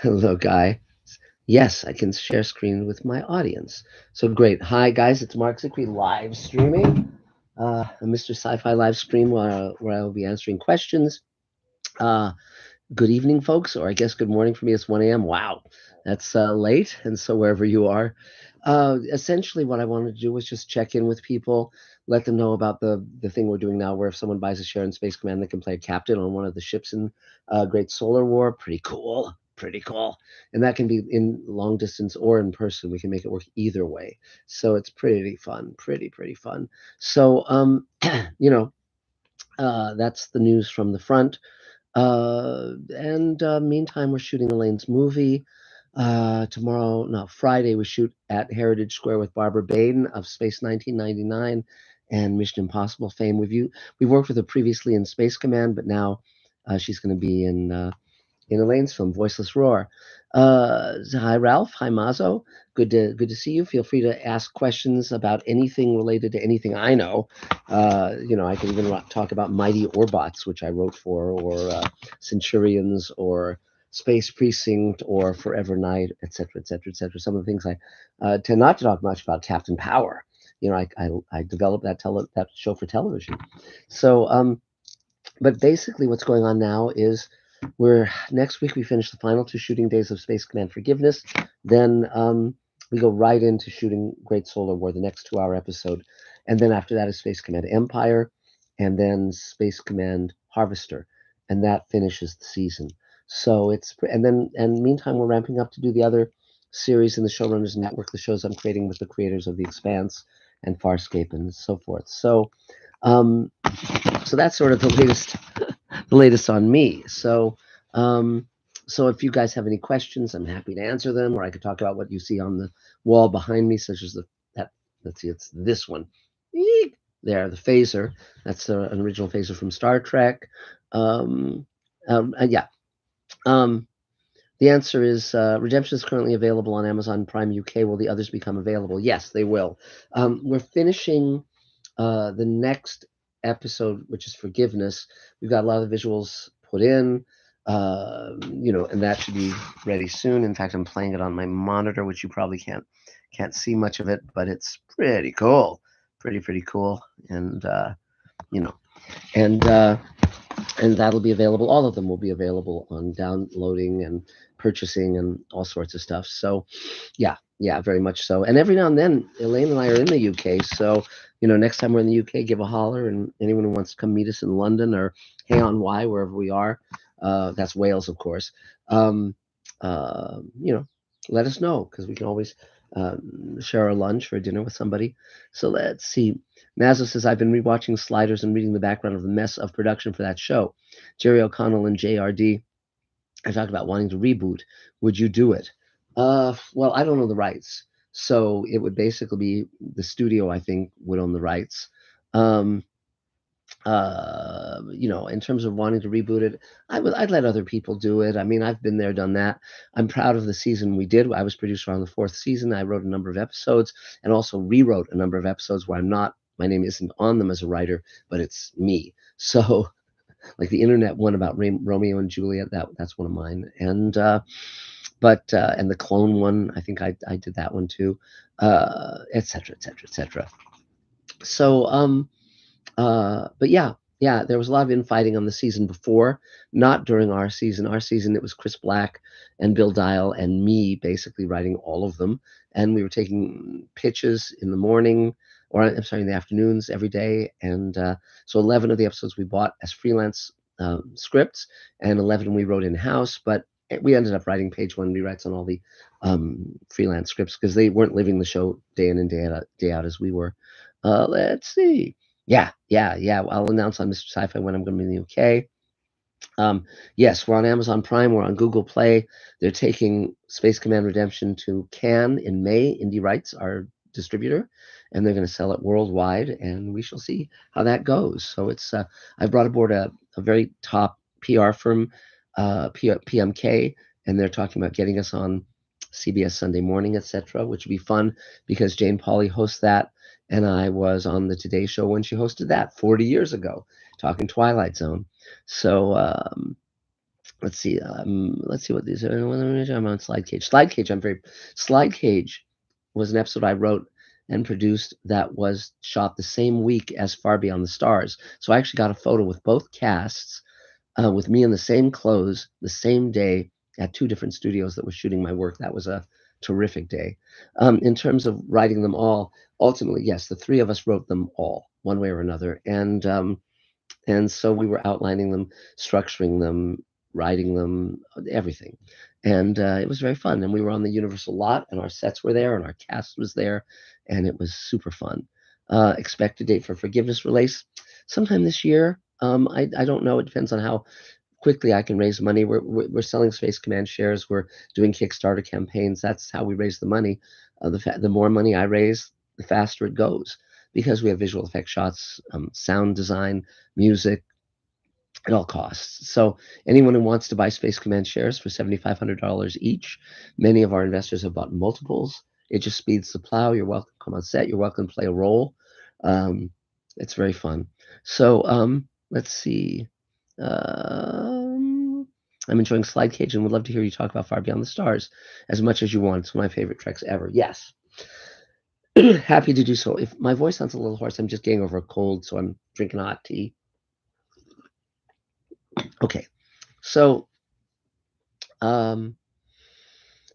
Hello, Guy. Yes, I can share screen with my audience. So great. Hi, guys. It's Mark Zicree live streaming. A Mr. Sci-Fi live stream where I will be answering questions. Uh, Good evening, folks, or I guess good morning for me. It's 1 a.m. Wow, that's late. And so wherever you are, essentially what I wanted to do was just check in with people, let them know about the thing we're doing now, where if someone buys a share in Space Command, they can play a captain on one of the ships in Great Solar War. Pretty cool. Pretty cool. And that can be in long distance or in person. We can make it work either way. So it's pretty fun. Pretty fun. So, you know, that's the news from the front. And meantime, we're shooting Elaine's movie. Tomorrow, no, Friday, we shoot at Heritage Square with Barbara Baden of Space 1999 and Mission Impossible fame. We've worked with her previously in Space Command, but now she's going to be in Elaine's film, Voiceless Roar. Hi, Ralph. Hi, Mazo. Good to see you. Feel free to ask questions about anything related to anything I know. I can even talk about Mighty Orbots, which I wrote for, or Centurions, or Space Precinct, or Forever Night, etc., etc., etc. Some of the things I tend not to talk much about. Captain Power. I developed that show for television. So, but basically, what's going on now is we're next week we finish the final two shooting days of Space Command Forgiveness. Then we go right into shooting Great Solar War, the next 2-hour episode, and then after that is Space Command Empire, and then Space Command Harvester, and that finishes the season. So and meantime we're ramping up to do the other series in the Showrunners Network, the shows I'm creating with the creators of The Expanse and Farscape and so forth. Um, so that's sort of the latest on me. So if you guys have any questions, I'm happy to answer them, or I could talk about what you see on the wall behind me, such as that. Let's see, it's this one. Eek! There, the phaser. That's an original phaser from Star Trek. Um, yeah. Um, the answer is Redemption is currently available on Amazon Prime UK. Will the others become available? Yes, they will. We're finishing the next episode, which is Forgiveness. We've got a lot of the visuals put in, and that should be ready soon. In fact, I'm playing it on my monitor, which you probably can't see much of it, but it's pretty cool, pretty cool, and you know, and uh, and that'll be available. All of them will be available on downloading and purchasing and all sorts of stuff. So, yeah, very much so. And every now and then, Elaine and I are in the UK. So, next time we're in the UK, give a holler. And anyone who wants to come meet us in London or Hay on Wye, wherever we are, that's Wales, of course. Um, uh, you know, let us know because we can always share a lunch or a dinner with somebody. So let's see. Mazza says, I've been rewatching Sliders and reading the background of the mess of production for that show. Jerry O'Connell and JRD, I talked about wanting to reboot. Would you do it? Well, I don't know the rights. So it would basically be the studio, I think, would own the rights. Um, in terms of wanting to reboot it, I'd let other people do it. I mean, I've been there, done that. I'm proud of the season we did. I was producer on the fourth season. I wrote a number of episodes and also rewrote a number of episodes where my name isn't on them as a writer, but it's me. So, like the internet one about Romeo and Juliet, that's one of mine. And the clone one, I think I did that one too, et cetera, et cetera, et cetera. So, but yeah, there was a lot of infighting on the season before, not during our season. Our season, it was Chris Black and Bill Dial and me basically writing all of them. And we were taking pitches in the morning, or I'm sorry, in the afternoons every day. And so 11 of the episodes we bought as freelance scripts, and 11 we wrote in house. But we ended up writing page one rewrites on all the freelance scripts because they weren't living the show day in and day out as we were. Let's see. Yeah. I'll announce on Mr. Sci-Fi when I'm going to be in the UK. Yes, we're on Amazon Prime. We're on Google Play. They're taking Space Command Redemption to Cannes in May. Indie Rights, our distributor, and they're going to sell it worldwide. And we shall see how that goes. So I've brought aboard a very top PR firm, PMK, and they're talking about getting us on CBS Sunday Morning, etc., which would be fun because Jane Pauley hosts that, and I was on the Today Show when she hosted that 40 years ago, talking Twilight Zone. So let's see what these are. I'm on Slide Cage. Slide Cage was an episode I wrote and produced that was shot the same week as Far Beyond the Stars. So I actually got a photo with both casts, with me in the same clothes, the same day at two different studios that were shooting my work. That was a terrific day. In terms of writing them all, ultimately, yes, the three of us wrote them all, one way or another, and so we were outlining them, structuring them, writing them, everything. And it was very fun. And we were on the Universal lot, and our sets were there, and our cast was there, and it was super fun. Expected date for Forgiveness release sometime this year. I don't know. It depends on how quickly I can raise money. We're selling Space Command shares. We're doing Kickstarter campaigns. That's how we raise the money. The more money I raise, the faster it goes because we have visual effect shots, sound design, music, at all costs. So anyone who wants to buy Space Command shares for $7,500 each, many of our investors have bought multiples. It just speeds the plow. You're welcome to come on set. You're welcome to play a role. Um, it's very fun. So let's see. Um, I'm enjoying Slide Cage and would love to hear you talk about Far Beyond the Stars as much as you want. It's one of my favorite treks ever. Yes. Happy to do so. If my voice sounds a little hoarse, I'm just getting over a cold, so I'm drinking hot tea. Okay. So Um,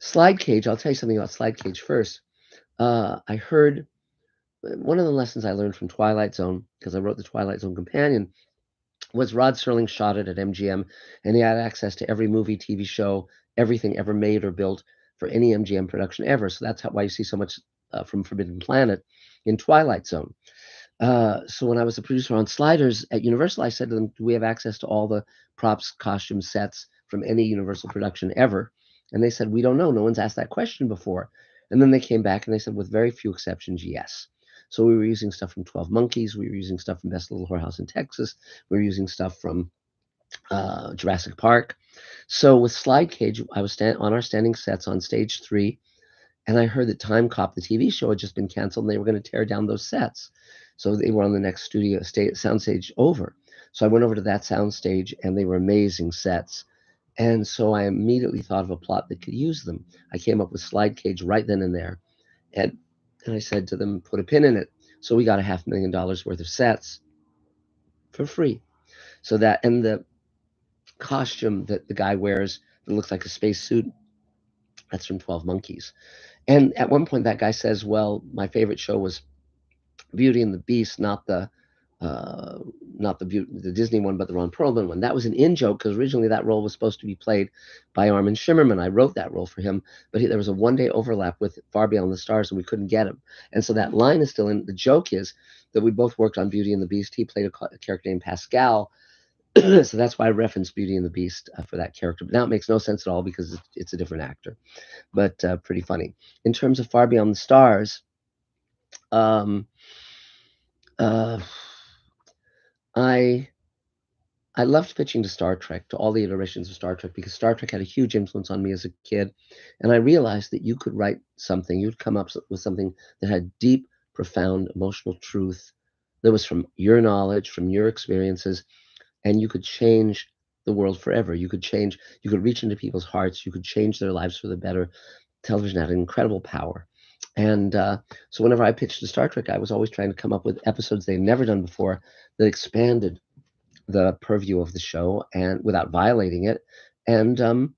Slide Cage, I'll tell you something about Slide Cage first. I heard one of the lessons I learned from Twilight Zone, because I wrote the Twilight Zone Companion, was Rod Serling shot it at MGM, and he had access to every movie, TV show, everything ever made or built for any MGM production ever. So that's why you see so much from Forbidden Planet in Twilight Zone. So when I was a producer on Sliders at Universal, I said to them, "Do we have access to all the props, costumes, sets from any Universal production ever?" And they said, "We don't know. No one's asked that question before." And then they came back and they said, with very few exceptions, yes. So we were using stuff from 12 Monkeys. We were using stuff from Best Little Whorehouse in Texas. We were using stuff from Jurassic Park. So with Slide Cage, I was on our standing sets on stage 3, and I heard that Time Cop, the TV show, had just been canceled, and they were going to tear down those sets. So they were on the next studio soundstage over. So I went over to that soundstage, and they were amazing sets. And so I immediately thought of a plot that could use them. I came up with Slide Cage right then and there, and I said to them, "Put a pin in it." So we got $500,000 worth of sets for free. So that, and the costume that the guy wears that looks like a spacesuit, that's from 12 Monkeys. And at one point, that guy says, "Well, my favorite show was Beauty and the Beast, uh, not the Disney one, but the Ron Perlman one." That was an in joke because originally that role was supposed to be played by Armin Shimmerman. I wrote that role for him, but there was a 1 day overlap with Far Beyond the Stars, and we couldn't get him. And so that line is still in. The joke is that we both worked on Beauty and the Beast. He played a character named Pascal. So that's why I referenced Beauty and the Beast for that character. But now it makes no sense at all because it's a different actor, but pretty funny. In terms of Far Beyond the Stars, um, uh, I I loved pitching to Star Trek, to all the iterations of Star Trek, because Star Trek had a huge influence on me as a kid. And I realized that you could write something, you'd come up with something that had deep, profound emotional truth that was from your knowledge, from your experiences, and you could change the world forever. You could reach into people's hearts, you could change their lives for the better. Television had an incredible power. And so whenever I pitched to Star Trek, I was always trying to come up with episodes they'd never done before that expanded the purview of the show and without violating it. And and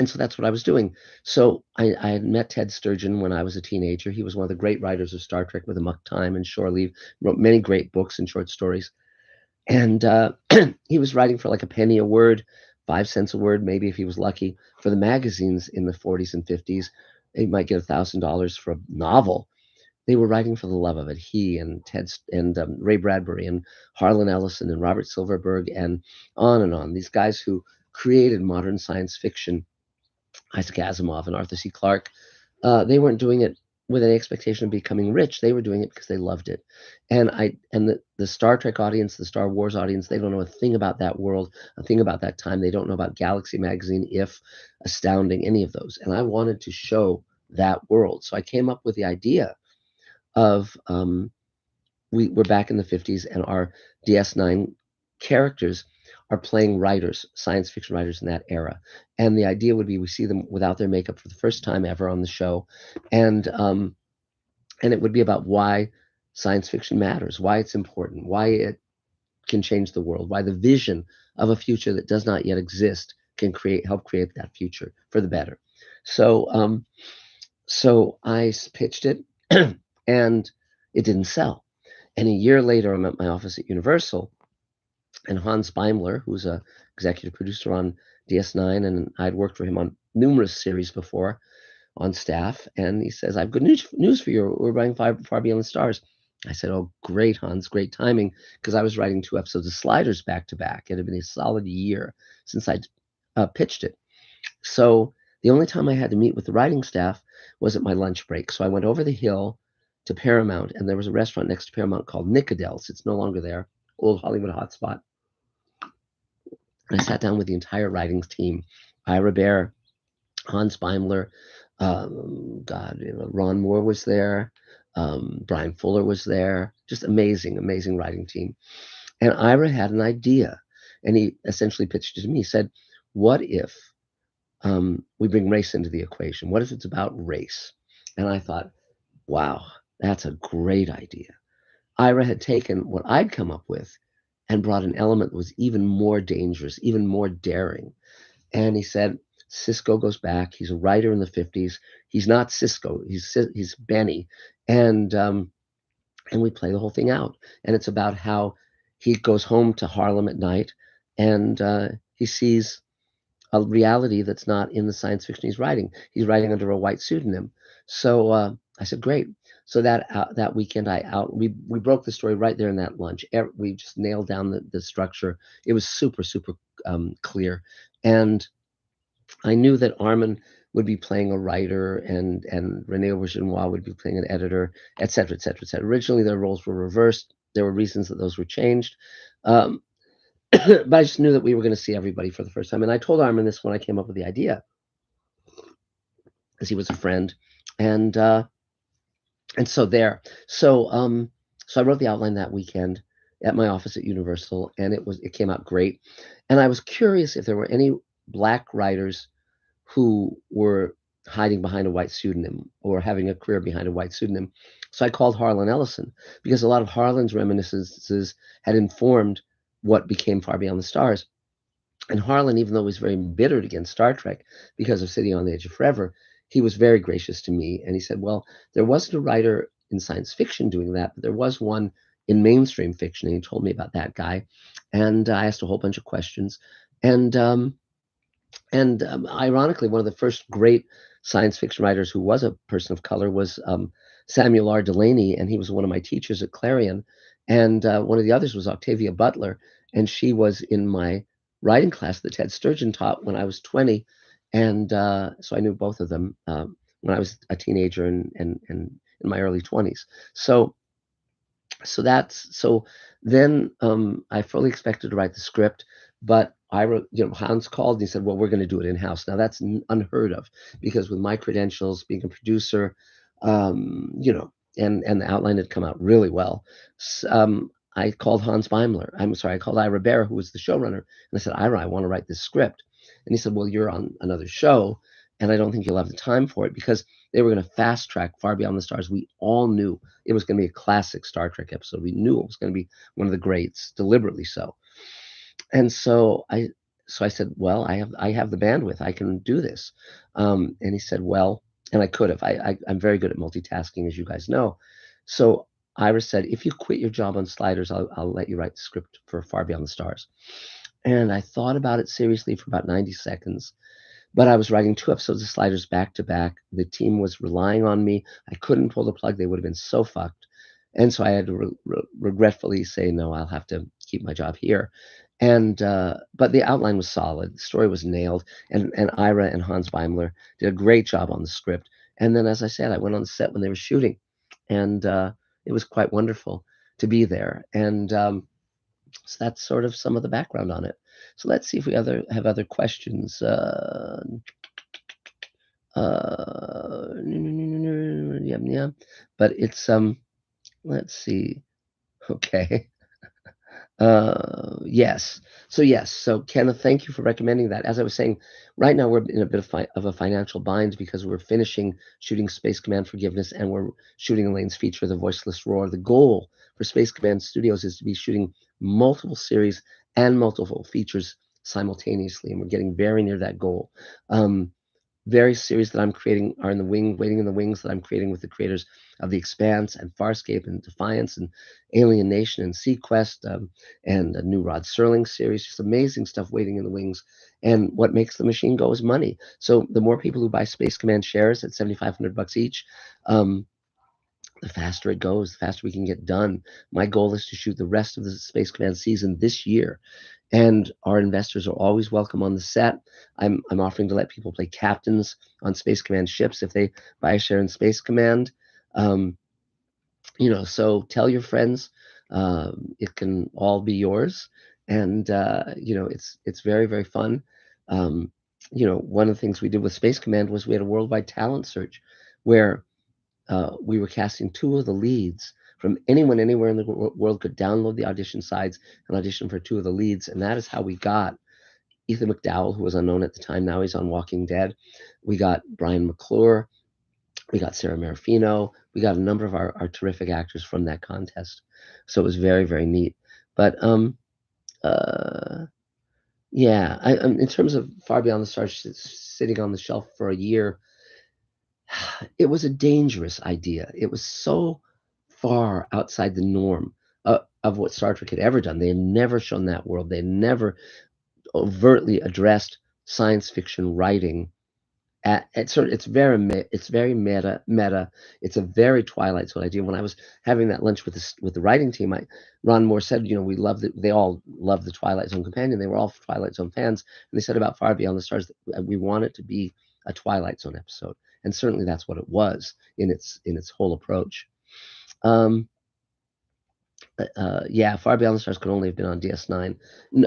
so that's what I was doing. So I had met Ted Sturgeon when I was a teenager. He was one of the great writers of Star Trek with Amok Time and Shore Leave, wrote many great books and short stories. And he was writing for like a penny a word, 5 cents a word, maybe if he was lucky, for the magazines in the 40s and 50s. He might get $1,000 for a novel. They were writing for the love of it. He and Ted and Ray Bradbury and Harlan Ellison and Robert Silverberg and on and on. These guys who created modern science fiction, Isaac Asimov and Arthur C. Clarke, they weren't doing it with any expectation of becoming rich. They were doing it because they loved it. And the Star Trek audience, the Star Wars audience, they don't know a thing about that world, a thing about that time. They don't know about Galaxy Magazine, If, Astounding, any of those. And I wanted to show that world. So I came up with the idea of we're back in the 50s, and our DS9 characters are playing writers, science fiction writers in that era. And the idea would be we see them without their makeup for the first time ever on the show. And and it would be about why science fiction matters, why it's important, why it can change the world, why the vision of a future that does not yet exist can help create that future for the better. So so I pitched it and it didn't sell. And a year later, I'm at my office at Universal, and Hans Beimler, who's a executive producer on DS9, and I'd worked for him on numerous series before on staff, and he says, "I have good news for you. We're writing Far Beyond the Stars." I said, "Oh, great, Hans, great timing," because I was writing 2 episodes of Sliders back to back. It had been a solid year since I'd pitched it. So the only time I had to meet with the writing staff was at my lunch break. So I went over the hill to Paramount, and there was a restaurant next to Paramount called Nicodell's. It's no longer there, old Hollywood hotspot. And I sat down with the entire writing team, Ira Bear, Hans Beimler, Ron Moore was there, Brian Fuller was there. Just amazing, amazing writing team. And Ira had an idea, and he essentially pitched it to me. He said, "What if we bring race into the equation? What if it's about race?" And I thought, wow, that's a great idea. Ira had taken what I'd come up with and brought an element that was even more dangerous, even more daring. And he said, Cisco goes back. He's a writer in the 50s. He's not Cisco. He's Benny. And we play the whole thing out. And it's about how he goes home to Harlem at night, and he sees a reality that's not in the science fiction he's writing. He's writing under a white pseudonym. So I said, great. So that weekend, we broke the story right there in that lunch. We just nailed down the structure. It was super super clear, and I knew that Armin would be playing a writer, and Rene Auberginois would be playing an editor, et cetera, et cetera, et cetera. Originally, their roles were reversed. There were reasons that those were changed. Um, but I just knew that we were going to see everybody for the first time. And I told Armin this when I came up with the idea, because he was a friend, and uh, and so there. So I wrote the outline that weekend at my office at Universal, and it came out great. And I was curious if there were any black writers who were hiding behind a white pseudonym or having a career behind a white pseudonym. So I called Harlan Ellison, because a lot of Harlan's reminiscences had informed what became Far Beyond the Stars. And Harlan, even though he was very embittered against Star Trek because of City on the Edge of Forever, he was very gracious to me. And he said, well, there wasn't a writer in science fiction doing that, but there was one in mainstream fiction. And he told me about that guy. And I asked a whole bunch of questions. And ironically, one of the first great science fiction writers who was a person of color was Samuel R. Delany, and he was one of my teachers at Clarion. And one of the others was Octavia Butler, and she was in my writing class that Ted Sturgeon taught when I was 20. And so I knew both of them when I was a teenager and in my early 20s. So then I fully expected to write the script, but I wrote, Hans called and he said, well, we're going to do it in house. Now that's unheard of, because with my credentials, being a producer, and the outline had come out really well. I called Hans Beimler. I'm sorry, I called Ira Bear, who was the showrunner, and I said, Ira, I want to write this script. And he said, well, you're on another show, and I don't think you'll have the time for it, because they were going to fast track Far Beyond the Stars. We all knew it was going to be a classic Star Trek episode. We knew it was going to be one of the greats, deliberately so. And so I said, well, I have the bandwidth. I can do this. And he said, well, and I could have. I'm very good at multitasking, as you guys know. So Iris said, if you quit your job on Sliders, I'll let you write the script for Far Beyond the Stars. And I thought about it seriously for about 90 seconds. But I was writing 2 episodes of Sliders back to back. The team was relying on me. I couldn't pull the plug. They would have been so fucked. And so I had to regretfully say, no, I'll have to keep my job here. And but the outline was solid. The story was nailed. And Ira and Hans Beimler did a great job on the script. And then, as I said, I went on the set when they were shooting. And it was quite wonderful to be there. And so that's sort of some of the background on it. So let's see if we have other questions. Yeah, but it's let's see. Okay. Yes. So Kenneth, thank you for recommending that. As I was saying, right now we're in a bit of a financial bind because we're finishing shooting Space Command Forgiveness and we're shooting Elaine's feature, The Voiceless Roar. The goal for Space Command Studios is to be shooting multiple series and multiple features simultaneously, and we're getting very near that goal. Um, Various series that I'm creating are in the waiting in the wings that I'm creating with the creators of The Expanse and Farscape and Defiance and Alien Nation and Sequest, and a new Rod Serling series. Just amazing stuff waiting in the wings. And what makes the machine go is money. So the more people who buy Space Command shares at $7,500 each, um, the faster it goes, the faster we can get done. My goal is to shoot the rest of the Space Command season this year, and our investors are always welcome on the set. I'm offering to let people play captains on Space Command ships if they buy a share in Space Command. Um, so tell your friends. It can all be yours, and it's very very fun. Um, One of the things we did with Space Command was we had a worldwide talent search where we were casting two of the leads from anyone anywhere in the world could download the audition sides and audition for two of the leads, and that is how we got Ethan McDowell, who was unknown at the time. Now he's on Walking Dead. We got Brian McClure. We got Sarah Marafino. We got a number of our terrific actors from that contest. So it was very, very neat. But uh, yeah, in terms of Far Beyond the Stars sitting on the shelf for a year, it was a dangerous idea. It was so far outside the norm of what Star Trek had ever done. They had never shown that world. They had never overtly addressed science fiction writing. It's very meta. It's a very Twilight Zone idea. When I was having that lunch with the writing team, Ron Moore said, we loved it. They all loved the Twilight Zone companion. They were all Twilight Zone fans, and they said about Far Beyond the Stars that we want it to be a Twilight Zone episode, and certainly that's what it was in its whole approach. Um, yeah, Far Beyond the Stars could only have been on DS9.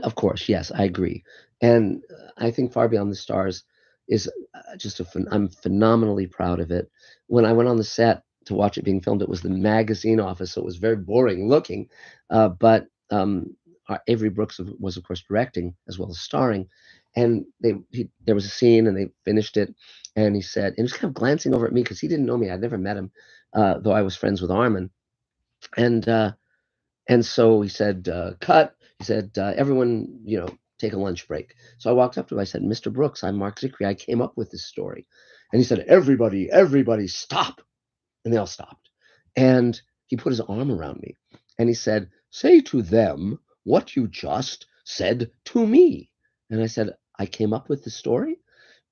Of course, yes, I agree. And I think Far Beyond the Stars is I'm phenomenally proud of it. When I went on the set to watch it being filmed, it was the magazine office, so it was very boring looking. But Avery Brooks was, of course, directing as well as starring. And there was a scene, and they finished it, and he said, and he was kind of glancing over at me because he didn't know me. I'd never met him, though I was friends with Armin. And so he said, cut. He said, everyone, take a lunch break. So I walked up to him. I said, Mr. Brooks, I'm Mark Zicree. I came up with this story. And he said, everybody, stop. And they all stopped. And he put his arm around me. And he said, say to them what you just said to me. And I said, I came up with the story?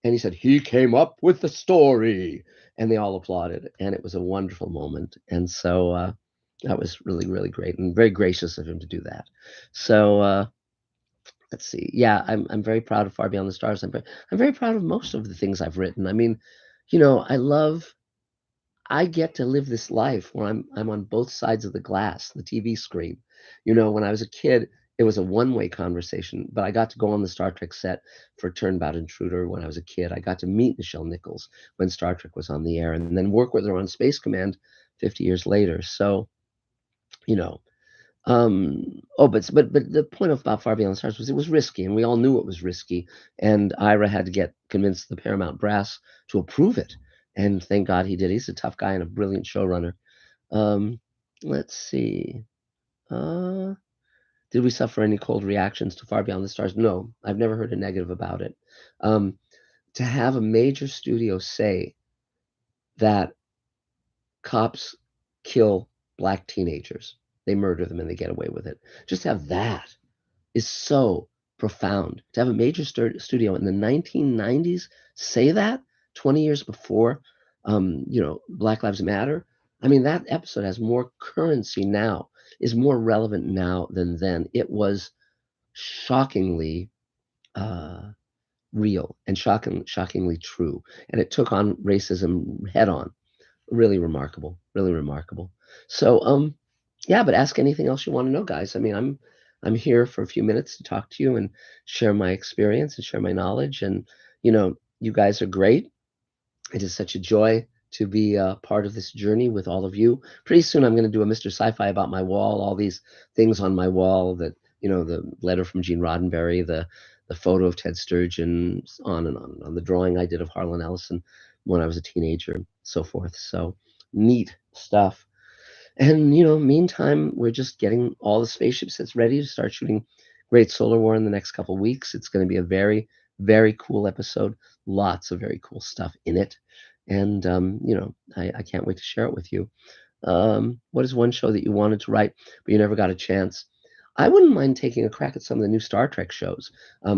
And he said, he came up with the story. And they all applauded. And it was a wonderful moment. And so that was really, really great and very gracious of him to do that. So let's see. Yeah, I'm very proud of Far Beyond the Stars. I'm very proud of most of the things I've written. I mean, I get to live this life where I'm on both sides of the glass, the TV screen. When I was a kid, it was a one-way conversation, but I got to go on the Star Trek set for Turnabout Intruder when I was a kid. I got to meet Nichelle Nichols when Star Trek was on the air, and then work with her on Space Command 50 years later. So, you know, but the point about Far Beyond the Stars was it was risky, and we all knew it was risky. And Ira had to get convinced the Paramount brass to approve it, and thank God he did. He's a tough guy and a brilliant showrunner. Um, let's see. Uh, did we suffer any cold reactions to Far Beyond the Stars? No, I've never heard a negative about it. Um, to have a major studio say that cops kill black teenagers, they murder them and they get away with it. Just to have that is so profound. To have a major studio in the 1990s say that 20 years before, Black Lives Matter. I mean, that episode has more currency now, is more relevant now than then. It was shockingly uh, real and shockingly true, and it took on racism head on. Really remarkable, really remarkable. So, yeah, but ask anything else you want to know, guys. I mean, I'm here for a few minutes to talk to you and share my experience and share my knowledge. And you guys are great. It is such a joy to be a part of this journey with all of you. Pretty soon, I'm going to do a Mr. Sci-Fi about my wall, all these things on my wall that the letter from Gene Roddenberry, the photo of Ted Sturgeon, on and on and on. The drawing I did of Harlan Ellison when I was a teenager, so forth. So neat stuff. And meantime, we're just getting all the spaceship sets ready to start shooting Great Solar War in the next couple weeks. It's going to be a very, very cool episode. Lots of very cool stuff in it. And I can't wait to share it with you. What is one show that you wanted to write but you never got a chance? I wouldn't mind taking a crack at some of the new Star Trek shows,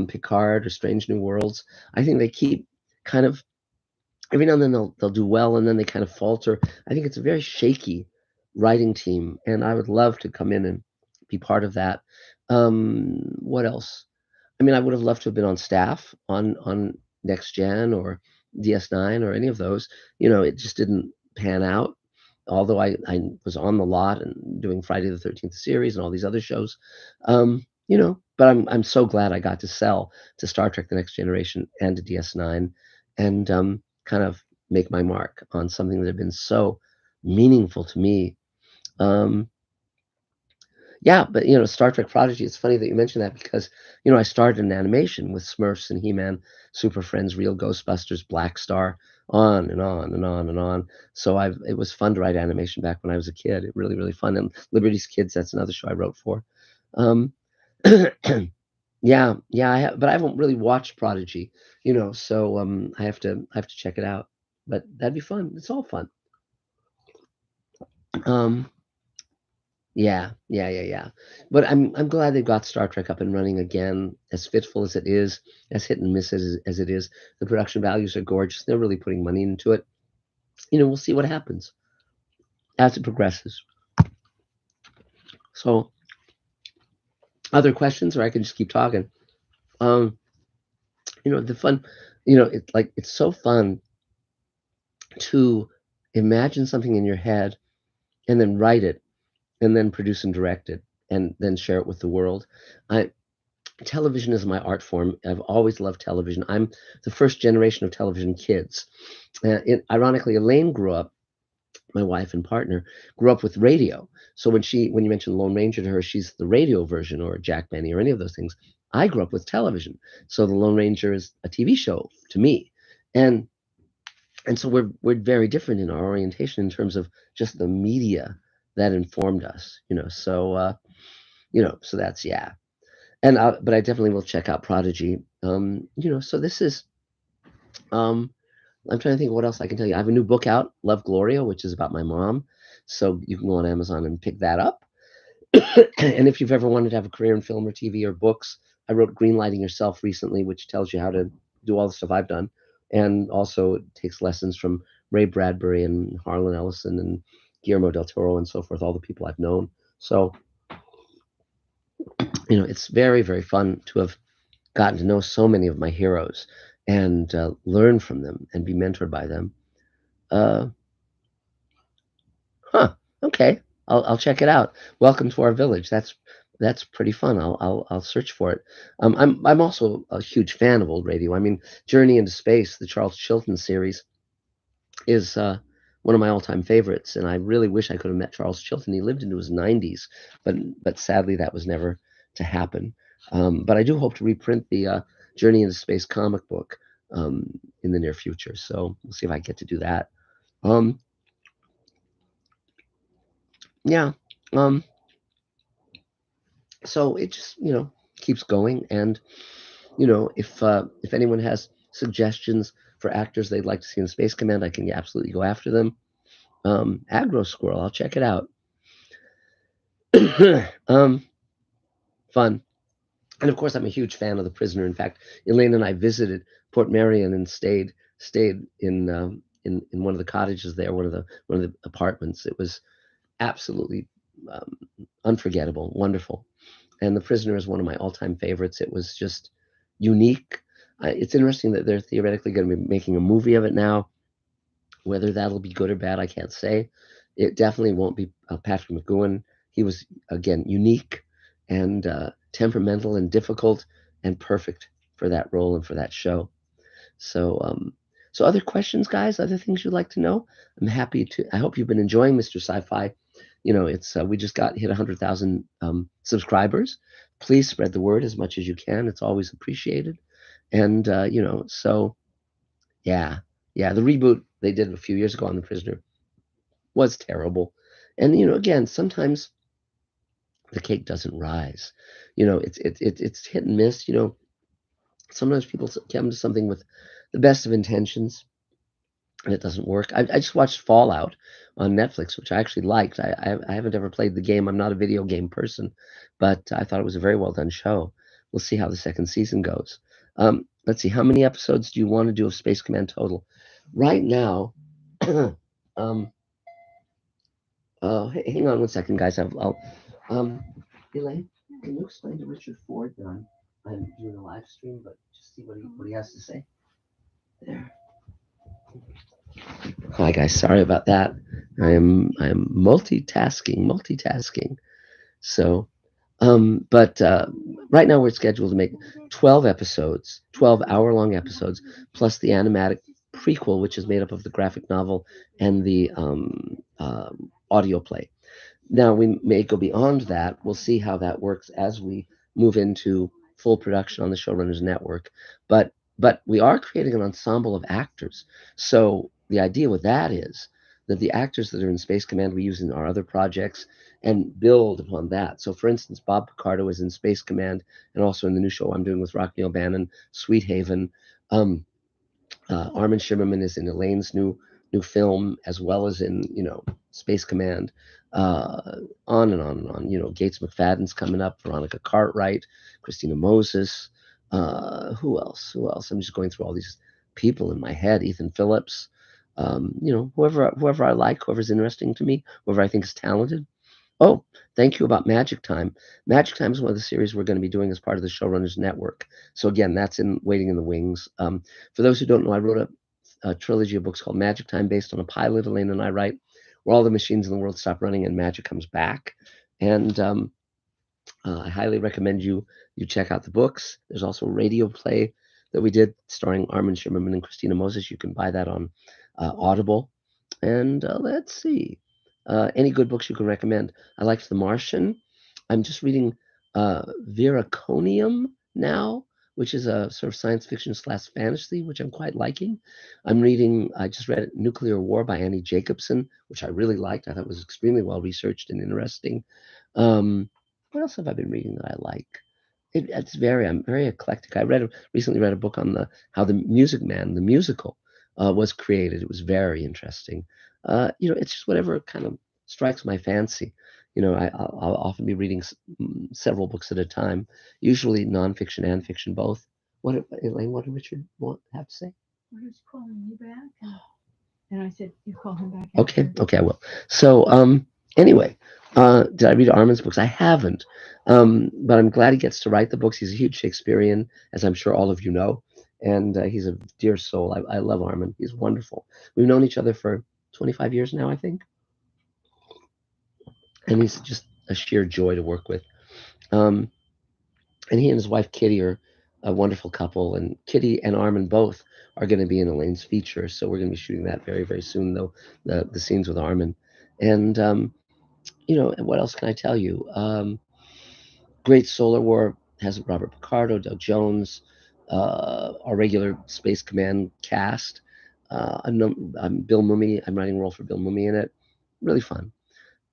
Picard or Strange New Worlds. I think they keep kind of every now and then they'll do well, and then they kind of falter. I think it's a very shaky writing team, and I would love to come in and be part of that. What else? I mean, I would have loved to have been on staff on Next Gen or DS9 or any of those. It just didn't pan out. Although I was on the lot and doing Friday the 13th series and all these other shows, but I'm so glad I got to sell to Star Trek: The Next Generation and to DS9, and kind of make my mark on something that had been so meaningful to me. Um, yeah, but Star Trek Prodigy, it's funny that you mentioned that because, I started in animation with Smurfs and He-Man, Super Friends, Real Ghostbusters, Black Star, on and on and on and on. So it was fun to write animation back when I was a kid. It really, really fun. And Liberty's Kids, that's another show I wrote for. Um, yeah, but I haven't really watched Prodigy, so I have to check it out. But that'd be fun. It's all fun. Um, Yeah, yeah. But I'm glad they've got Star Trek up and running again. As fitful as it is, as hit and miss as it is, the production values are gorgeous. They're really putting money into it. We'll see what happens as it progresses. So, other questions, or I can just keep talking. Um, the fun, it's so fun to imagine something in your head and then write it and then produce and direct it and then share it with the world. I Television is my art form. I've always loved television. I'm the first generation of television kids. Ironically, Elaine grew up, my wife and partner, grew up with radio. So when you mentioned Lone Ranger to her, she's the radio version, or Jack Benny or any of those things. I grew up with television. So the Lone Ranger is a TV show to me. And so we're very different in our orientation in terms of just the media that informed us, so that's, yeah. But I definitely will check out Prodigy. So this is, um, I'm trying to think of what else I can tell you. I have a new book out, Love Gloria, which is about my mom. So you can go on Amazon and pick that up. And if you've ever wanted to have a career in film or TV or books, I wrote Greenlighting Yourself recently, which tells you how to do all the stuff I've done. And also it takes lessons from Ray Bradbury and Harlan Ellison and Guillermo del Toro and so forth, all the people I've known. So, it's very, very fun to have gotten to know so many of my heroes and learn from them and be mentored by them. Uh, huh. Okay. I'll check it out. Welcome to our village. That's pretty fun. I'll search for it. I'm also a huge fan of old radio. I mean, Journey into Space, the Charles Chilton series, is one of my all-time favorites, and I really wish I could have met Charles Chilton. He lived into his 90s, but sadly that was never to happen. But I do hope to reprint the Journey into Space comic book in the near future. So we'll see if I get to do that. Um, yeah. Um, so it just keeps going, and if anyone has suggestions for actors they'd like to see in Space Command, I can absolutely go after them. Aggro Squirrel, I'll check it out. um, Fun. And of course, I'm a huge fan of The Prisoner. In fact, Elaine and I visited Port Marion and stayed in one of the cottages there, one of the apartments. It was absolutely um, unforgettable, wonderful. And The Prisoner is one of my all-time favorites. It was just unique. It's interesting that they're theoretically going to be making a movie of it now. Whether that'll be good or bad, I can't say. It definitely won't be Patrick McGowan. He was, again, unique and temperamental and difficult and perfect for that role and for that show. So other questions, guys? Other things you'd like to know? I'm happy to. I hope you've been enjoying Mr. Sci-Fi. It's we just got hit 100,000 subscribers. Please spread the word as much as you can. It's always appreciated. And so yeah, yeah. The reboot they did a few years ago on The Prisoner was terrible. And again, sometimes the cake doesn't rise. It's hit and miss. Sometimes people come to something with the best of intentions and it doesn't work. I just watched Fallout on Netflix, which I actually liked. I haven't ever played the game. I'm not a video game person, but I thought it was a very well done show. We'll see how the second season goes. Let's see, how many episodes do you want to do of Space Command total? Right now, um, hang on one second, guys. Um, Elaine, can you explain to Richard Ford that I'm doing a live stream, but just see what he has to say? There. Hi guys, sorry about that. I am multitasking. So, but right now we're scheduled to make 12 episodes, 12-hour-long episodes, plus the animatic prequel, which is made up of the graphic novel and the audio play. Now we may go beyond that. We'll see how that works as we move into full production on the Showrunners Network. But we are creating an ensemble of actors. So the idea with that is that the actors that are in Space Command we use in our other projects and build upon that. So for instance, Bob Picardo is in Space Command and also in the new show I'm doing with Rockne O'Bannon, Sweet Haven. Um, Armin Shimmerman is in Elaine's new film, as well as in Space Command. On and on and on. Gates McFadden's coming up, Veronica Cartwright, Christina Moses. Who else? Who else? I'm just going through all these people in my head. Ethan Phillips. Whoever I like, whoever's interesting to me, whoever I think is talented. Oh, thank you about Magic Time. Magic Time is one of the series we're going to be doing as part of the Showrunners Network. So again, that's in waiting in the wings. For those who don't know, I wrote a trilogy of books called Magic Time, based on a pilot Elaine and I write, where all the machines in the world stop running and magic comes back. And I highly recommend you check out the books. There's also a radio play that we did starring Armin Shimmerman and Christina Moses. You can buy that on Audible. And let's see. Any good books you can recommend? I liked The Martian. I'm just reading Veraconium now, which is a sort of science fiction slash fantasy, which I'm quite liking. I just read Nuclear War by Annie Jacobson, which I really liked. I thought it was extremely well researched and interesting. What else have I been reading that I like? I'm very eclectic. Recently read a book on how the Music Man, the musical, was created. It was very interesting. It's just whatever kind of strikes my fancy. I'll often be reading several books at a time, usually nonfiction and fiction both. Elaine, what did Richard have to say? Well, he's calling me back. And I said, you call him back. Okay, I will. So, anyway, did I read Armin's books? I haven't, but I'm glad he gets to write the books. He's a huge Shakespearean, as I'm sure all of you know, and he's a dear soul. I love Armin. He's wonderful. We've known each other for 25 years now, I think, and he's just a sheer joy to work with. Um, and he and his wife Kitty are a wonderful couple, and Kitty and Armin both are going to be in Elaine's feature, so we're going to be shooting that very, very soon, though, the scenes with Armin. And what else can I tell you? Great Solar War has Robert Picardo, Doug Jones, our regular Space Command cast. I'm Bill Mumy. I'm writing a role for Bill Mumy in it. Really fun.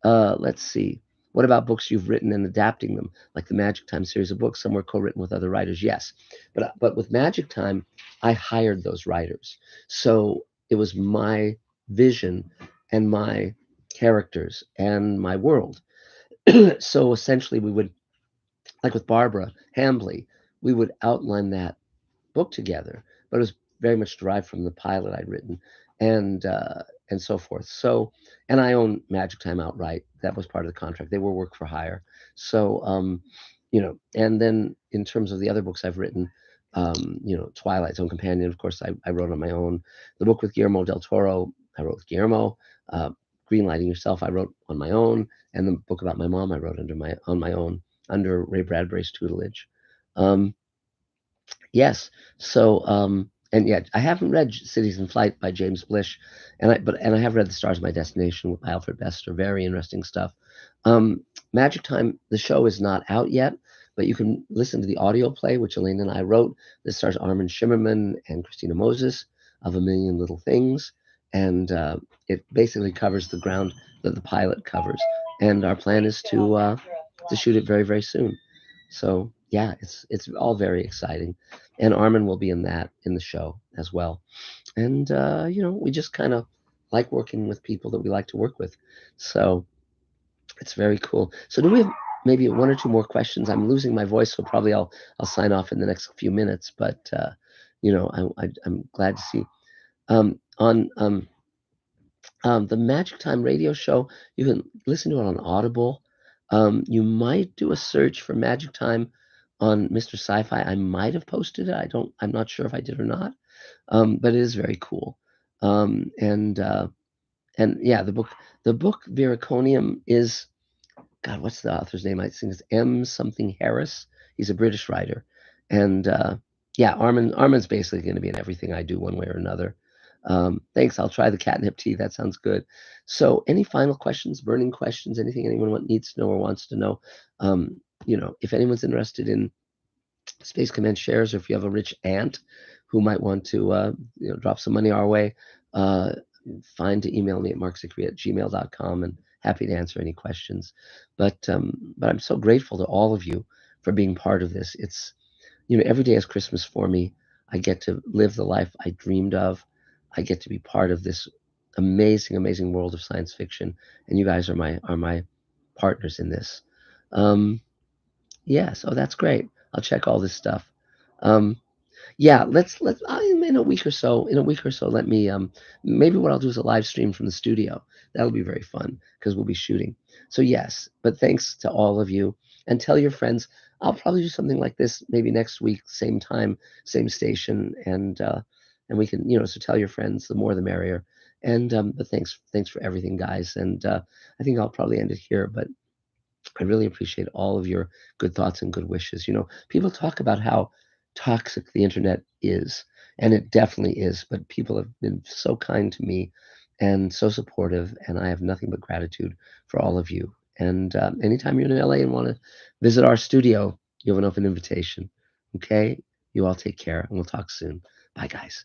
Let's see. What about books you've written and adapting them, like the Magic Time series of books? Some were co-written with other writers, yes. But with Magic Time, I hired those writers, so it was my vision and my characters and my world. So essentially, we would, like with Barbara Hambly, we would outline that book together, but it was very much derived from the pilot I'd written, and so forth. So, and I own Magic Time outright. That was part of the contract. They were work for hire. So, and then in terms of the other books I've written, Twilight's Own Companion, of course, I wrote on my own. The book with Guillermo del Toro, I wrote with Guillermo. Greenlighting Yourself, I wrote on my own, and the book about my mom, I wrote on my own under Ray Bradbury's tutelage. Yes. So, And yet I haven't read Cities in Flight by James Blish, and I have read The Stars of My Destination by Alfred Bester. Very interesting stuff. Magic Time, the show is not out yet, but you can listen to the audio play, which Elaine and I wrote. This stars Armin Shimmerman and Christina Moses of A Million Little Things, and it basically covers the ground that the pilot covers. And our plan is to shoot it very, very soon. So yeah, it's all very exciting, and Armin will be in that in the show as well. And we just kind of like working with people that we like to work with. So it's very cool. So do we have maybe one or two more questions? I'm losing my voice, so probably I'll sign off in the next few minutes. But I'm glad to see on the Magic Time radio show. You can listen to it on Audible. You might do a search for Magic Time on Mr. Sci-Fi. I might have posted it. I'm not sure if I did or not. But it is very cool. Um, and uh, and yeah, the book Veraconium is, God, what's the author's name? I think it's M. something Harris. He's a British writer, and yeah, Armin's basically going to be in everything I do, one way or another. Thanks. I'll try the catnip tea. That sounds good. So, any final questions, burning questions, anything anyone needs to know or wants to know? If anyone's interested in Space Command shares, or if you have a rich aunt who might want to, drop some money our way, uh, fine to email me at markzicree@gmail.com, and happy to answer any questions. But I'm so grateful to all of you for being part of this. It's, every day is Christmas for me. I get to live the life I dreamed of. I get to be part of this amazing, amazing world of science fiction, and you guys are my partners in this. Um, yeah, so that's great. I'll check all this stuff. Um, yeah, let's in a week or so, let me maybe what I'll do is a live stream from the studio. That'll be very fun because we'll be shooting. So yes, but thanks to all of you, and tell your friends. I'll probably do something like this maybe next week, same time, same station, and we can, so tell your friends, the more the merrier. And but thanks for everything, guys. And I think I'll probably end it here, but I really appreciate all of your good thoughts and good wishes. People talk about how toxic the internet is, and it definitely is, but people have been so kind to me and so supportive, and I have nothing but gratitude for all of you. And anytime you're in LA and want to visit our studio, you have an open invitation. Okay? You all take care, and we'll talk soon. Bye, guys.